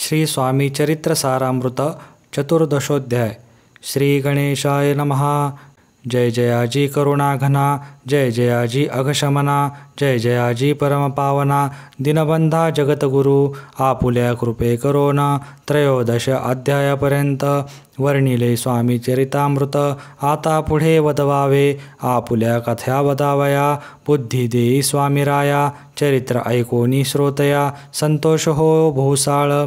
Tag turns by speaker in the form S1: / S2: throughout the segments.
S1: श्री स्वामी चरित्र सारामृत चतुर्दशोध्याय। श्री गणेशाय नमः। जय जयाजी करुणाघना, जय जयाजी अघशमना, जय जयाजी परमपावना, दीनबंधा जगतगुरु, आपुल्या कृपे करोना। त्रयोदश अध्यायापर्यंत वर्णिले स्वामी चरितामृत। आता पुढे वदवावे, आपुल्या कथया वदावया, बुद्धी देई स्वामीराया। चरित्र ऐकोनी श्रोतया, संतोष हो भूसाळ।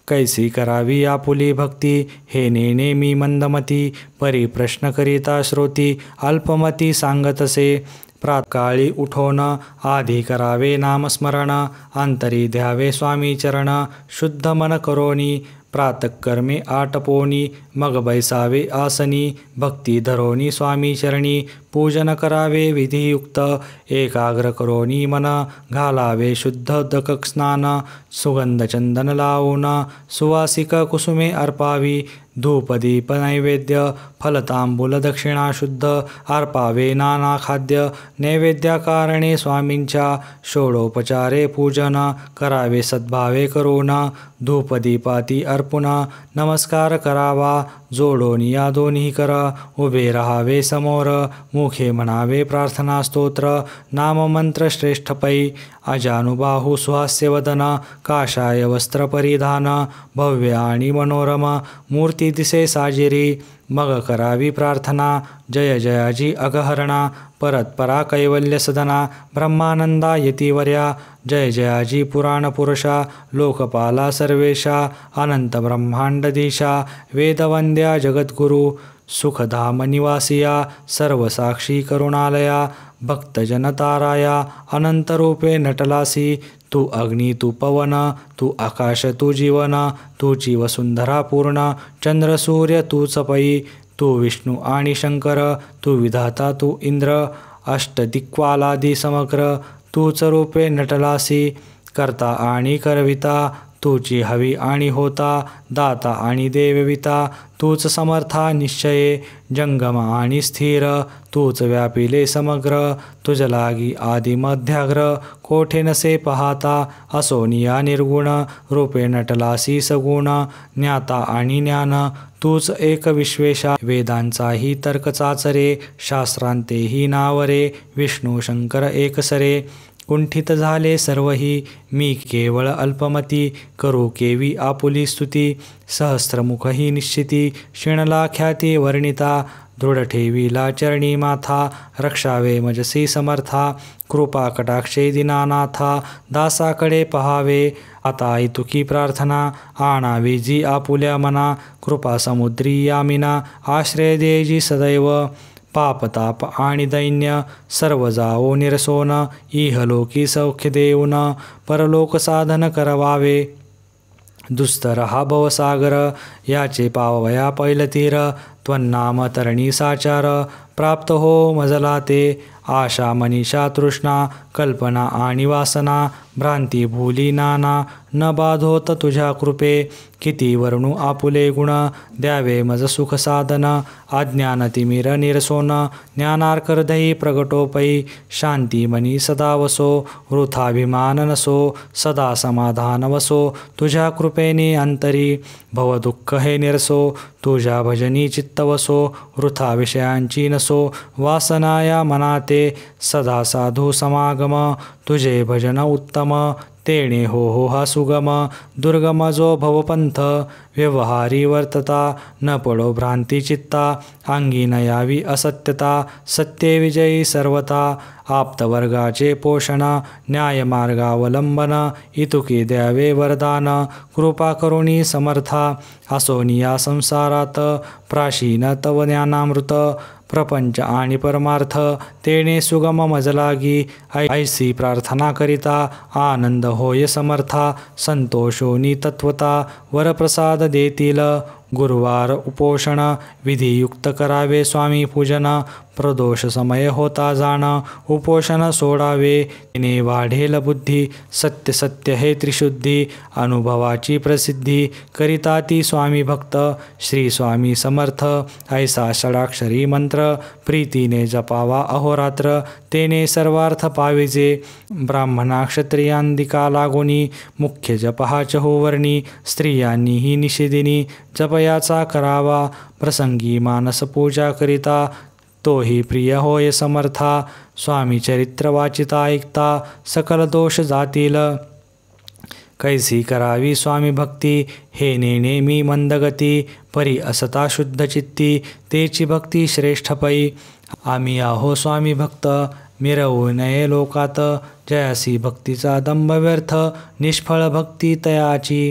S1: कैसी करावी आपुली भक्ती, हे नेमी मंदमती। परी प्रश्न करिता श्रोती, अल्पमती सांगतसे। प्रातकाळी उठोन, आधी करावे नामस्मरण। अंतरी द्यावे स्वामी चरण, शुद्ध मन करोनी। प्रातःकर्मे आटपोनी, मग बैसावे आसनी। भक्ती धरोनी स्वामी चरणी, पूजन करावे विधियुक्त। एकाग्र करोनी मन, घालावे शुद्धोदक स्नान। सुगंध चंदन लावून, सुवासिक कुसुमे अर्पावी। धूप दीप नैवेद्य, फलतांबूल दक्षिणा शुद्ध। अर्पावे नाना खाद्य, नैवेद्याकारणे स्वामींच्या। षोडोपचारे पूजन, करावे सद्भावे करून। धूप दीपाती अर्पुन, नमस्कार करावा। जोडून या दोन्ही कर, उभे राहावे समोर। मुखे म्हणावे प्रार्थना स्तोत्र, नाममंत्र श्रेष्ठ पै। अजानुबाहू सुहास्यवदन, काषाय वस्त्र परिधान। भव्य आणि मनोरम, मूर्ती दिसे साजिरी। मग करावी प्रार्थना, जय जयाजी अघहरणा। परत्परा कैवल्य सदना, ब्रह्मानंदा यतिवर्या। जय जयाजी पुराण पुरुषा, लोकपाला सर्वेशा। अनंत ब्रह्मांडधीशा, वेदवंद्या जगद्गुरु। सुखधाम निवासिया, सर्वसाक्षी करुणालया। भक्तजन ताराया, अनंतरूपे नटलासी। तू अग्नी तू पवन, तू आकाश तू जीवन। तूची वसुंधरा पूर्ण, चंद्र सूर्य तूच पै। तू विष्णू आणि शंकर, तू विधाता तू इंद्र। अष्टदिक्पालादी समग्र, तूच रूपे नटलासी। करता आणि करविता, तूची हवी आणि होता। दाता आणि देवविता, तूच समर्था निश्चये। जंगम आणि स्थिर, तूच व्यापिले समग्र। तुझ लागी आदि मध्याग्र, कोठे नसे पाहता। असोनिया निर्गुण, रूपे नटलासी सगुण। ज्ञाता आणि ज्ञान, तूच एक विश्वेशा। वेदांचाही तर्क चाचरे, शास्त्रांतेही नावरे। विष्णू शंकर एकसरे, कुंठित झाले सर्वही। मी केवळ अल्पमती, करू केवी आपुली स्तुती। सहस्त्रमुखही निश्चिती, शिणला ख्याती वर्णिता। दृढ ठेविला चरणी माथा, रक्षावे मजसी समर्था। कृपा कटाक्षे दीनानाथा, दासाकडे पहावे। आता ऐतुकी प्रार्थना, आणावी जी आपुल्या मना। कृपा समुद्री यामिना, आश्रय देजी सदैव। पापताप आणि दैन्य, सर्व जावो निरसोन। इहलोकी सौख्य देऊन, परलोक साधन करवावे। दुस्तर हा भवसागर, याचे पावया पैलतीर। त्वन्नाम तरणी साचार, प्राप्त हो मजला ते। आशा मनीषा तृष्णा, कल्पना आणि वासना। भ्रांती भूली नाना, न बाधोत तुझ्या कृपे। किती वर्णू आपुले गुण, द्यावे मज सुख साधन। अज्ञान तिमिर निरसोन, ज्ञानार्कहृदयी प्रगटो पै। शांती मनी सदा वसो, वृथाभिमान नसो। सदा समाधान वसो, तुझ्या कृपेने अंतरी। भवदुःख हे निरसो, तुझ्या भजनी चित्त वसो। वृथा विषयांची नसो, वासनाया मनाते। सदा साधू समागम, तुझे भजन उत्तम। तेणे हो हा सुगम, दुर्गम जो भवपंथ। व्यवहारी वर्तता, न पडो भ्रांती चित्ता। अंगी न यावी असत्यता, सत्ये विजयी सर्वता। आप्तवर्गाचे पोषण, न्यायमार्गावलंबन। इतुकी द्यावे वरदान, कृपा करुणी समर्था। असोनिया संसारात, प्राशीन तव ज्ञानामृत। प्रपंच आणि परमार्थ, तेणे सुगम मजलागी। ऐसी प्रार्थना करिता, आनंद होय समर्था। संतोषोनी तत्वता, वरप्रसाद देतील। गुरुवार उपोषण विधियुक्त करावे स्वामी पूजन प्रदोष समय होता जाण उपोषण सोडावे तिने वाढेल बुद्धी सत्य सत्य हे त्रिशुद्धी अनुभवाची प्रसिद्धी करिता ती स्वामी भक्त श्री स्वामी समर्थ ऐसा षडाक्षरी मंत्र प्रीतीने जपावा अहोरात्र तेने सर्वार्थ पाविजे ब्राह्मणा क्षत्रियांदिका लागोनी मुख्य जपहा चहुवर्णी स्त्रियांनीही निषेधिनी जपयाचा करावा प्रसंगी मानस पूजा करिता तोही प्रिय होय समर्था स्वामी चरित्र वाचिता ऐकता सकल दोष जातील कैसी करावी स्वामी भक्ती हे नेमी मंदगती परी असता शुद्ध चित्ती तेची भक्ती श्रेष्ठ पै आम्ही आहो स्वामी भक्त मिरवू नये लोकात जयासी भक्तीचा दंभ व्यर्थ निष्फळ भक्ती तयाची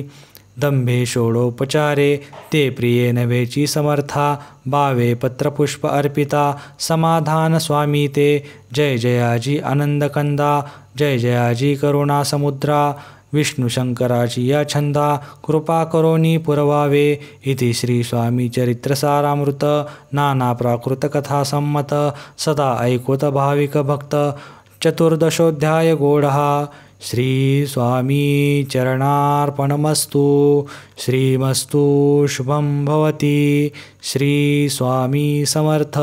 S1: दंभे षोडोपचारे ते प्रिये नव्हेची समर्था बावे पत्रपुष्प अर्पिता समाधान स्वामी ते जय जयाजी आनंदकंदा जय जयाजी करुणा समुद्रा विष्णू शंकराची या छंदा कृपा करोनी पुरवावे इति श्री स्वामी चरित्र सारामृत नाना प्राकृत कथा संमत सदा ऐकोत भाविक भक्त चतुर्दशोध्याय गोढहा श्री स्वामी चरणार्पणमस्तु श्रीमस्तु शुभं भवति श्री स्वामी समर्थ।